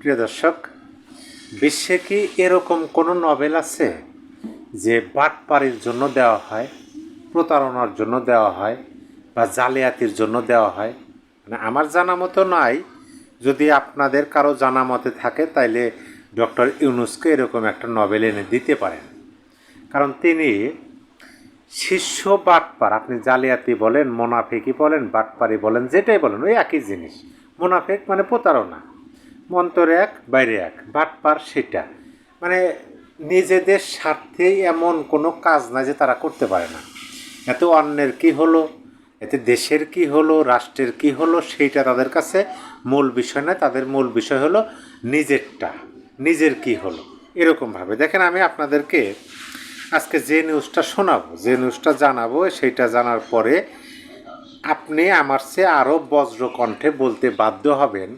প্রিয় দর্শক, বিশ্বে কি এরকম কোনো নভেল আছে যে বাটপাড়ির জন্য দেওয়া হয়, প্রতারণার জন্য দেওয়া হয় বা জালিয়াতির জন্য দেওয়া হয়? মানে আমার জানা মতো নাই। যদি আপনাদের কারো জানা মতে থাকে তাইলে ডক্টর ইউনূসকে এরকম একটা নভেল এনে দিতে পারেন। কারণ তিনি শিষ্য বাটপার, আপনি জালিয়াতি বলেন, মোনাফেকি বলেন, বাটপারি বলেন, যেটাই বলেন ওই একই জিনিস। মোনাফেক মানে প্রতারণা, মন্তরে এক বাইরে এক, বাটপার সেটা মানে নিজেদের স্বার্থেই এমন কোনো কাজ না যে তারা করতে পারে না। এত অন্যের কি হলো, এতে দেশের কি হলো, রাষ্ট্রের কি হলো, সেইটা তাদের কাছে মূল বিষয় নয়। তাদের মূল বিষয় হলো নিজেরটা, নিজের কি হলো। এরকমভাবে দেখেন, আমি আপনাদেরকে আজকে যে নিউজটা শোনাবো, যে নিউজটা জানাবো, সেইটা জানার পরে আপনি আমার চেয়ে আরও বজ্রকণ্ঠে বলতে বাধ্য হবেন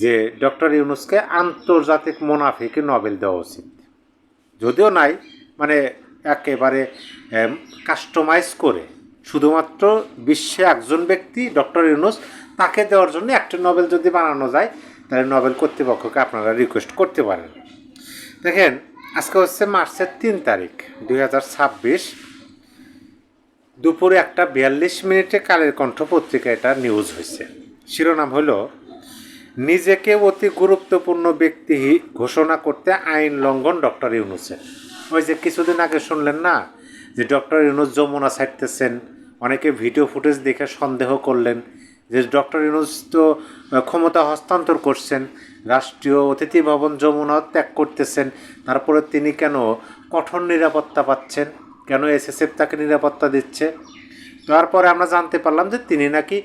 যে ডক্টর ইউনূসকে আন্তর্জাতিক মোনাফেকি নোবেল দেওয়া উচিত। যদিও নাই, মানে একেবারে কাস্টমাইজ করে শুধুমাত্র বিশ্বে একজন ব্যক্তি ডক্টর ইউনূস, তাকে দেওয়ার জন্য একটা নোবেল যদি বানানো যায় তাহলে নোবেল কর্তৃপক্ষকে আপনারা রিকোয়েস্ট করতে পারেন। দেখেন, আজকে হচ্ছে মার্চের 3 তারিখ 2026, দুপুরে 1:42 কালের কণ্ঠ পত্রিকায় এটা নিউজ হয়েছে। শিরোনাম হলো, নিজেকে অতি গুরুত্বপূর্ণ ব্যক্তি ঘোষণা করতে আইন লঙ্ঘন ডক্টর ইউনূসের। ওই যে কিছুদিন আগে শুনলেন না যে ডক্টর ইউনূস যমুনা ছাড়তেছেন, অনেকে ভিডিও ফুটেজ দেখে সন্দেহ করলেন যে ডক্টর ইউনূস তো ক্ষমতা হস্তান্তর করছেন, রাষ্ট্রীয় অতিথি ভবন যমুনা ত্যাগ করতেছেন, তারপরে তিনি কেন কঠোর নিরাপত্তা পাচ্ছেন, কেন এসএসএফ তাকে নিরাপত্তা দিচ্ছে। তারপরে আমরা জানতে পারলাম যে তিনি নাকি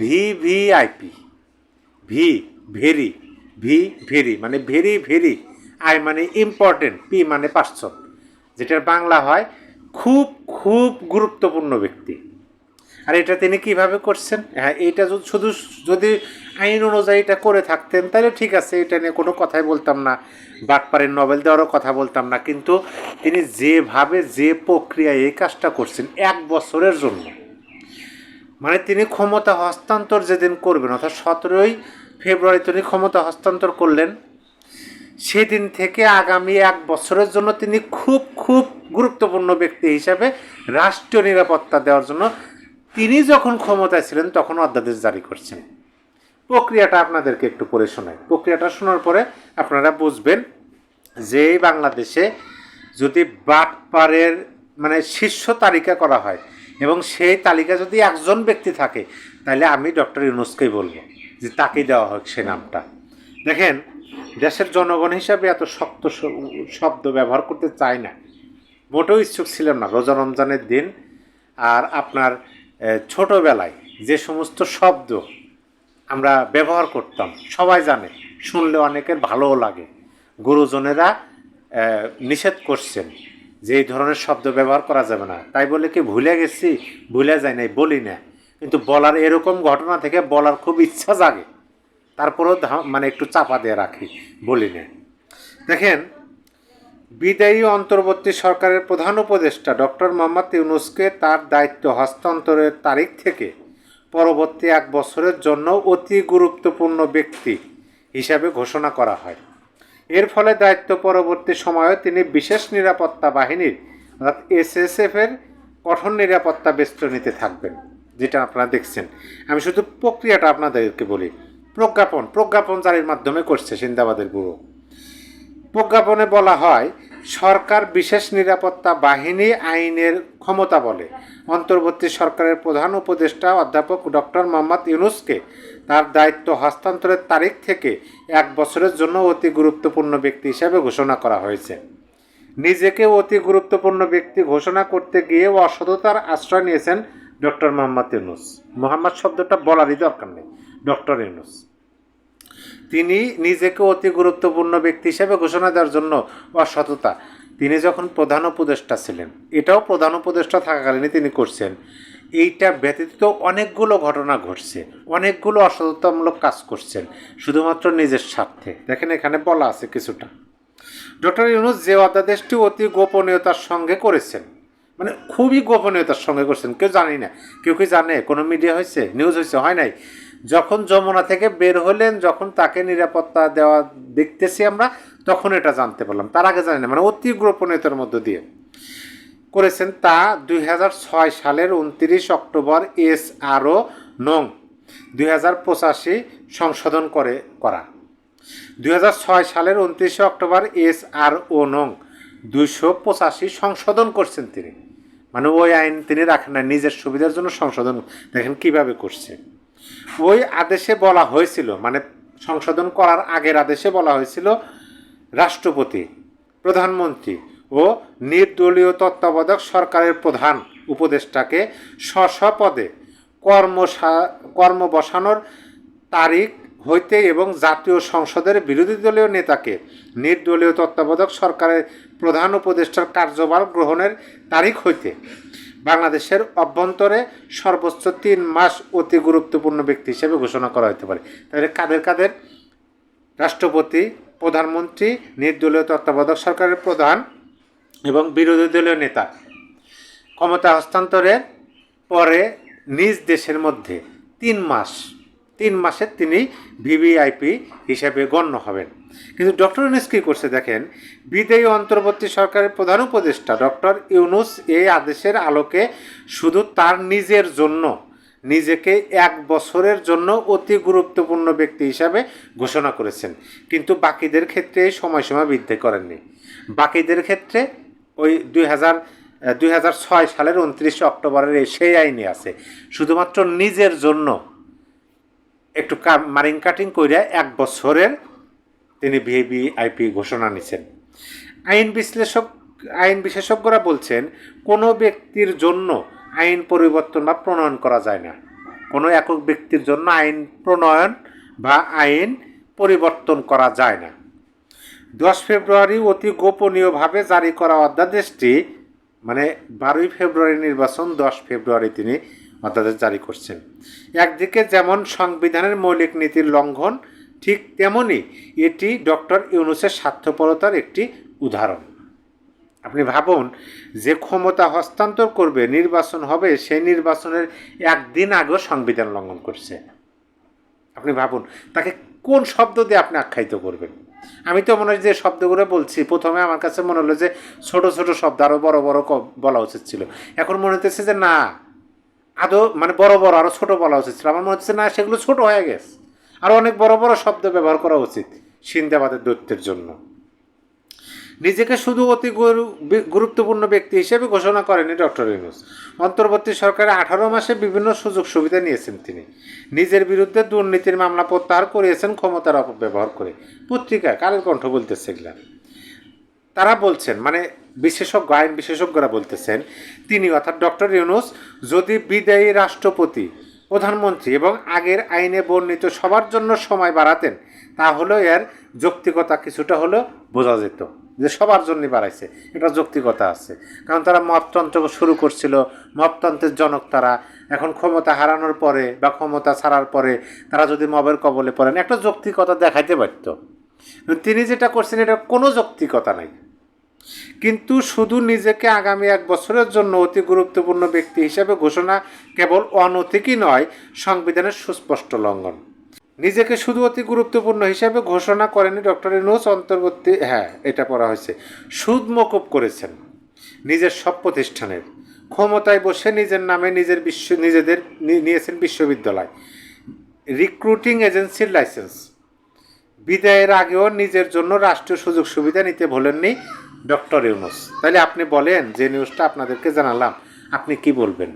ভিভিআইপি, ভেরি মানে ভেরি ভেরি, আই মানে ইম্পর্টেন্ট, পি মানে পার্সন, যেটার বাংলা হয় খুব খুব গুরুত্বপূর্ণ ব্যক্তি। আর এটা তিনি কিভাবে করছেন? হ্যাঁ, এইটা শুধু যদি আইন অনুযায়ী এটা করে থাকতেন তাহলে ঠিক আছে, এটা নিয়ে কোনো কথাই বলতাম না, বাটপাড়ির নোবেল দেওয়ারও কথা বলতাম না। কিন্তু তিনি যেভাবে, যে প্রক্রিয়ায় এই কাজটা করছেন 1 বছরের জন্য, মানে তিনি ক্ষমতা হস্তান্তর যেদিন করবেন, অর্থাৎ 17ই ফেব্রুয়ারি তিনি ক্ষমতা হস্তান্তর করলেন, সেদিন থেকে আগামী 1 বছরের জন্য তিনি খুব খুব গুরুত্বপূর্ণ ব্যক্তি হিসাবে রাষ্ট্রীয় নিরাপত্তা দেওয়ার জন্য তিনি যখন ক্ষমতায় ছিলেন তখন অধ্যাদেশ জারি করছেন। প্রক্রিয়াটা আপনাদেরকে একটু পড়ে শোনাই। প্রক্রিয়াটা শোনার পরে আপনারা বুঝবেন যে বাংলাদেশে যদি বাটপারের মানে শীর্ষ তালিকা করা হয় এবং সেই তালিকা যদি একজন ব্যক্তি থাকে, তাহলে আমি ডক্টর ইউনূসকেই বলবো যে তাকেই দেওয়া হোক সে নামটা। দেখেন, দেশের জনগণ হিসাবে এত শক্ত শব্দ ব্যবহার করতে চাই না, মোটেও ইচ্ছুক ছিলাম না রোজা রমজানের দিন। আর আপনার ছোটোবেলায় যে সমস্ত শব্দ আমরা ব্যবহার করতাম সবাই জানে, শুনলে অনেকের ভালোও লাগে। গুরুজনেরা নিষেধ করছেন যে এই ধরনের শব্দ ব্যবহার করা যাবে না, তাই বলে কি ভুলে গেছি? ভুলে যায় নাই, বলি না। কিন্তু বলার এরকম ঘটনা থেকে বলার খুব ইচ্ছা জাগে, তারপরেও মানে একটু চাপা দিয়ে রাখি, বলি না। দেখেন, বিদায়ী অন্তর্বর্তী সরকারের প্রধান উপদেষ্টা ডক্টর মোহাম্মদ ইউনূসকে তার দায়িত্ব হস্তান্তরের তারিখ থেকে পরবর্তী 1 বছরের জন্য অতি গুরুত্বপূর্ণ ব্যক্তি হিসাবে ঘোষণা করা হয়। এর ফলে দায়িত্ব পরবর্তী সময়েও তিনি বিশেষ নিরাপত্তা বাহিনীর অর্থাৎ এসএসএফের কঠোর নিরাপত্তা বেষ্টনীতে থাকবেন, যেটা আপনারা দেখছেন। আমি শুধু প্রক্রিয়াটা আপনাদেরকে বলি। প্রজ্ঞাপন জারির মাধ্যমে করছে সিন্দাবাদের ব্যুরো। প্রজ্ঞাপনে বলা হয়, সরকার বিশেষ নিরাপত্তা বাহিনী আইনের ক্ষমতা বলে অন্তর্বর্তী সরকারের প্রধান উপদেষ্টা অধ্যাপক ডক্টর মোহাম্মদ ইউনূসকে তার দায়িত্ব হস্তান্তরের তারিখ থেকে 1 বছরের জন্য অতি গুরুত্বপূর্ণ ব্যক্তি হিসাবে ঘোষণা করা হয়েছে। নিজেকে অতি গুরুত্বপূর্ণ ব্যক্তি ঘোষণা করতে গিয়ে অসততার আশ্রয় নিয়েছেন ডক্টর মোহাম্মদ ইউনূস। মোহাম্মদ শব্দটা বলারই দরকার নেই, ডক্টর ইউনূস। তিনি নিজেকে অতি গুরুত্বপূর্ণ ব্যক্তি হিসেবে ঘোষণা দেওয়ার জন্য অসততা, তিনি যখন প্রধান উপদেষ্টা ছিলেন, এটাও প্রধান উপদেষ্টা থাকাকালীনই তিনি করছেন। এইটা ব্যতীত অনেকগুলো ঘটনা ঘটছে, অনেকগুলো অসততামূলক কাজ করছেন শুধুমাত্র নিজের স্বার্থে। দেখেন, এখানে বলা আছে কিছুটা। ডক্টর ইউনূস যে অধ্যাদেশটি অতি গোপনীয়তার সঙ্গে করেছেন, মানে খুবই গোপনীয়তার সঙ্গে করছেন, কেউ জানি না। কেউ কি জানে? কোনো মিডিয়া হয়েছে, নিউজ হয়েছে? হয় নাই। যখন যমুনা থেকে বের হলেন, যখন তাকে নিরাপত্তা দেওয়া দেখতেছি আমরা, তখন এটা জানতে পারলাম, তার আগে জানি না, মানে অতি গোপনীয়তার মধ্য দিয়ে করেছেন। তা 2006 সালের 29 অক্টোবর SRO নং 2085 সংশোধন করা। 2006 সালের 29 অক্টোবর SRO নং 285 সংশোধন করছেন তিনি, মানে ওই আইন তিনি রাখেন না, নিজের সুবিধার জন্য সংশোধন। দেখেন কিভাবে করছে। ওই আদেশে বলা হয়েছিল, মানে সংশোধন করার আগের আদেশে বলা হয়েছিল, রাষ্ট্রপতি, প্রধানমন্ত্রী ও নির্দলীয় তত্ত্বাবধায়ক সরকারের প্রধান উপদেষ্টাকে স্ব পদে কর্ম বসানোর তারিখ হইতে এবং জাতীয় সংসদের বিরোধী দলীয় নেতাকে নির্দলীয় তত্ত্বাবধায়ক সরকারের প্রধান উপদেষ্টার কার্যভার গ্রহণের তারিখ হইতে বাংলাদেশের অভ্যন্তরে সর্বোচ্চ 3 মাস অতি গুরুত্বপূর্ণ ব্যক্তি হিসেবে ঘোষণা করা হতে পারে। তাহলে কাদের কাদের? রাষ্ট্রপতি, প্রধানমন্ত্রী, নির্দলীয় তত্ত্বাবধায়ক সরকারের প্রধান এবং বিরোধী দলীয় নেতা ক্ষমতা হস্তান্তরের পরে নিজ দেশের মধ্যে 3 মাসের তিনি ভিভিআইপি হিসেবে গণ্য হবেন। কিন্তু ডক্টর ইউনূস কী করছে দেখেন, বিদায়ী অন্তর্বর্তী সরকারের প্রধান উপদেষ্টা ডক্টর ইউনূস এই আদেশের আলোকে শুধু তার নিজের জন্য নিজেকে 1 বছরের জন্য অতি গুরুত্বপূর্ণ ব্যক্তি হিসাবে ঘোষণা করেছেন, কিন্তু বাকিদের ক্ষেত্রে এই সময়সীমা বৃদ্ধি করেননি। বাকিদের ক্ষেত্রে ওই 2006 সালের 29 অক্টোবরের সেই আইনে আছে, শুধুমাত্র নিজের জন্য একটু মারিং কাটিং করে 1 বছরের তিনি ভিভিআইপি ঘোষণা নিছেন। আইন বিশেষজ্ঞরা বলছেন, কোনো ব্যক্তির জন্য আইন পরিবর্তন বা প্রণয়ন করা যায় না। কোনো একক ব্যক্তির জন্য আইন প্রণয়ন বা আইন পরিবর্তন করা যায় না। 10 ফেব্রুয়ারি অতি গোপনীয়ভাবে জারি করা অধ্যাদেশটি, মানে 12 ফেব্রুয়ারি নির্বাচন, 10 ফেব্রুয়ারি তিনি অধ্যাদেশ জারি করছেন। একদিকে যেমন সংবিধানের মৌলিক নীতির লঙ্ঘন, ঠিক তেমনি এটি ডক্টর ইউনূসের স্বার্থপরতার একটি উদাহরণ। আপনি ভাবুন, যে ক্ষমতা হস্তান্তর করবে, নির্বাচন হবে, সেই নির্বাচনের 1 দিন আগেও সংবিধান লঙ্ঘন করছে। আপনি ভাবুন, তাকে কোন শব্দ দিয়ে আপনি আখ্যায়িত করবেন? আমি তো মনে হয় যে শব্দগুলো বলছি, প্রথমে আমার কাছে মনে হলো যে ছোট ছোট শব্দ, আরও বড় বড় বলা উচিত ছিল। এখন মনে হতেছে যে না, আদৌ মানে বড় বড় আরও ছোট বলা উচিত ছিল। আমার মনে হচ্ছে না, সেগুলো ছোট হয়ে গেছে, আরও অনেক বড় বড় শব্দ ব্যবহার করা উচিত সিন্দাবাদের দৈত্যের জন্য। নিজেকে শুধু অতি গুরুত্বপূর্ণ ব্যক্তি হিসেবে ঘোষণা করেনি ডক্টর ইউনূস। অন্তর্বর্তী সরকারে 18 মাসে বিভিন্ন সুযোগ সুবিধা নিয়েছেন তিনি। নিজের বিরুদ্ধে দুর্নীতির মামলা প্রত্যাহার করিয়েছেন ক্ষমতার অপব্যবহার করে। পত্রিকায় কালের কণ্ঠ বলতেছে এগুলা। তারা বলছেন, মানে আইন বিশেষজ্ঞরা বলতেছেন, তিনি অর্থাৎ ডক্টর ইউনূস যদি বিদায়ী রাষ্ট্রপতি, প্রধানমন্ত্রী এবং আগের আইনে বর্ণিত সবার জন্য সময় বাড়াতেন, তাহলে এর যৌক্তিকতা কিছুটা হলেও বোঝা যেত, যে সবার জন্যই বাড়াইছে, এটা যৌক্তিকতা আছে। কারণ তারা মপতন্ত্র শুরু করছিল, মপতন্ত্রের জনক তারা। এখন ক্ষমতা হারানোর পরে বা ক্ষমতা ছাড়ার পরে তারা যদি মবের কবলে পড়েন, একটা যৌক্তিকতা দেখাইতে পারত। তিনি যেটা করছেন, এটা কোনো যৌক্তিকতা নাই। কিন্তু শুধু নিজেকে আগামী 1 বছরের জন্য অতি গুরুত্বপূর্ণ ব্যক্তি হিসেবে ঘোষণা কেবল অনৈতিকই নয়, সংবিধানের সুস্পষ্ট লঙ্ঘন। নিজেকে শুধু অতি গুরুত্বপূর্ণ হিসেবে ঘোষণা করেনি ডক্টর ইউনূস, অন্তর্বর্তী, এটা পড়া হয়েছে, সুদ মকুব করেছেন নিজের সব প্রতিষ্ঠানের। ক্ষমতায় বসে নিজের নামে নিজেদের নিয়েছেন বিশ্ববিদ্যালয়, রিক্রুটিং এজেন্সির লাইসেন্স। বিদায়ের আগেও নিজের জন্য রাষ্ট্রীয় সুযোগ সুবিধা নিতে ভোলেননি ডক্টর ইউনূস। তাহলে আপনি বলেন, যে নিউজটা আপনাদেরকে জানালাম, আপনি কি বলবেন?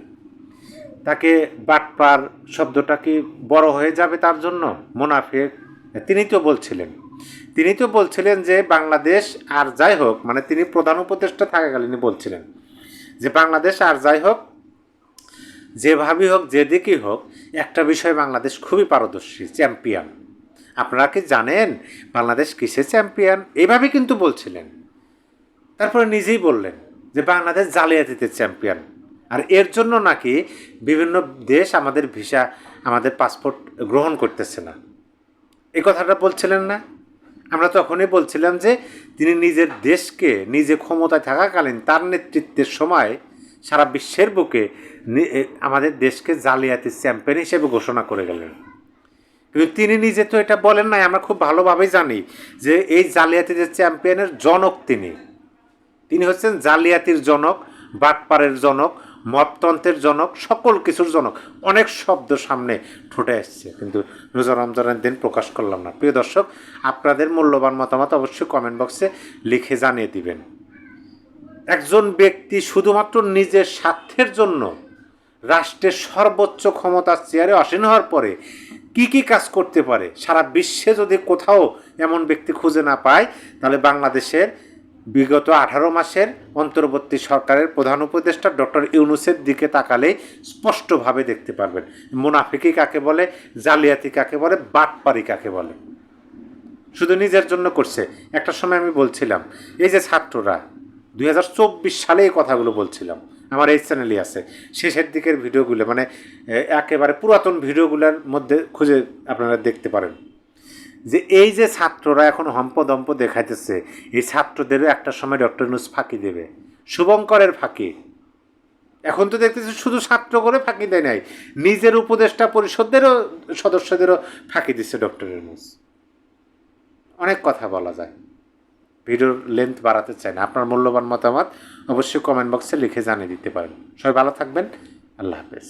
তাকে বাটপার শব্দটা কি বড় হয়ে যাবে তার জন্য? মুনাফিক? তিনি তো বলছিলেন যে বাংলাদেশ আর যাই হোক, মানে তিনি প্রধান উপদেষ্টা থাকাকালীনই বলছিলেন যে বাংলাদেশ আর যাই হোক, যেভাবেই হোক, যেদিকেই হোক, একটা বিষয় বাংলাদেশ খুবই পারদর্শী, চ্যাম্পিয়ন। আপনারা কি জানেন বাংলাদেশ কিসে চ্যাম্পিয়ন? এইভাবে কিন্তু বলছিলেন। তারপরে নিজেই বললেন যে বাংলাদেশ জালিয়াতিতে চ্যাম্পিয়ন, আর এর জন্য নাকি বিভিন্ন দেশ আমাদের ভিসা, আমাদের পাসপোর্ট গ্রহণ করতেছে না। এই কথাটা বলছিলেন না? আমরা তখনই বলছিলাম যে তিনি নিজের দেশকে, নিজে ক্ষমতায় থাকাকালীন তার নেতৃত্বের সময় সারা বিশ্বের বুকে আমাদের দেশকে জালিয়াতির চ্যাম্পিয়ন হিসেবে ঘোষণা করে গেলেন। কিন্তু তিনি নিজে তো এটা বলেন নাই। আমরা খুব ভালোভাবেই জানি যে এই জালিয়াতি যে চ্যাম্পিয়নের জনক তিনি হচ্ছেন জালিয়াতির জনক, বাটপারের জনক, মততন্ত্রের জনক, সকল কিছুর জনক। অনেক শব্দ সামনে ফুটে আসছে, কিন্তু রোজা রমজানের দিন প্রকাশ করলাম না। প্রিয় দর্শক, আপনাদের মূল্যবান মতামত অবশ্যই কমেন্ট বক্সে লিখে জানিয়ে দিবেন। একজন ব্যক্তি শুধুমাত্র নিজের স্বার্থের জন্য রাষ্ট্রের সর্বোচ্চ ক্ষমতার চেয়ারে আসীন হওয়ার পরে কি কি কাজ করতে পারে, সারা বিশ্বে যদি কোথাও এমন ব্যক্তি খুঁজে না পায়, তাহলে বাংলাদেশের বিগত 18 মাসের অন্তর্বর্তী সরকারের প্রধান উপদেষ্টা ডক্টর ইউনূসের দিকে তাকালেই স্পষ্টভাবে দেখতে পারবেন মুনাফিকি কাকে বলে, জালিয়াতি কাকে বলে, বাটপারি কাকে বলে। শুধু নিজের জন্য করছে। একটা সময় আমি বলছিলাম, এই যে ছাত্ররা 2024 সালে এই কথাগুলো বলছিলাম, আমার এই চ্যানেলই আছে, শেষের দিকের ভিডিওগুলো, মানে একেবারে পুরাতন ভিডিওগুলোর মধ্যে খুঁজে আপনারা দেখতে পারেন যে এই যে ছাত্ররা এখন হম্পদম্প দেখাইতেছে, এই ছাত্রদেরও একটা সময় ডক্টর ইউনূস ফাঁকি দেবে, শুভঙ্করের ফাঁকি। এখন তো দেখতেছি শুধু ছাত্র করে ফাঁকি দেয় নাই, নিজের উপদেষ্টা পরিষদেরও সদস্যদেরও ফাঁকি দিচ্ছে ডক্টর ইউনূস। অনেক কথা বলা যায়, ভিডিওর লেন্থ বাড়াতে চাই না। আপনার মূল্যবান মতামত অবশ্যই কমেন্ট বক্সে লিখে জানিয়ে দিতে পারেন। সবাই ভালো থাকবেন। আল্লাহ হাফেজ।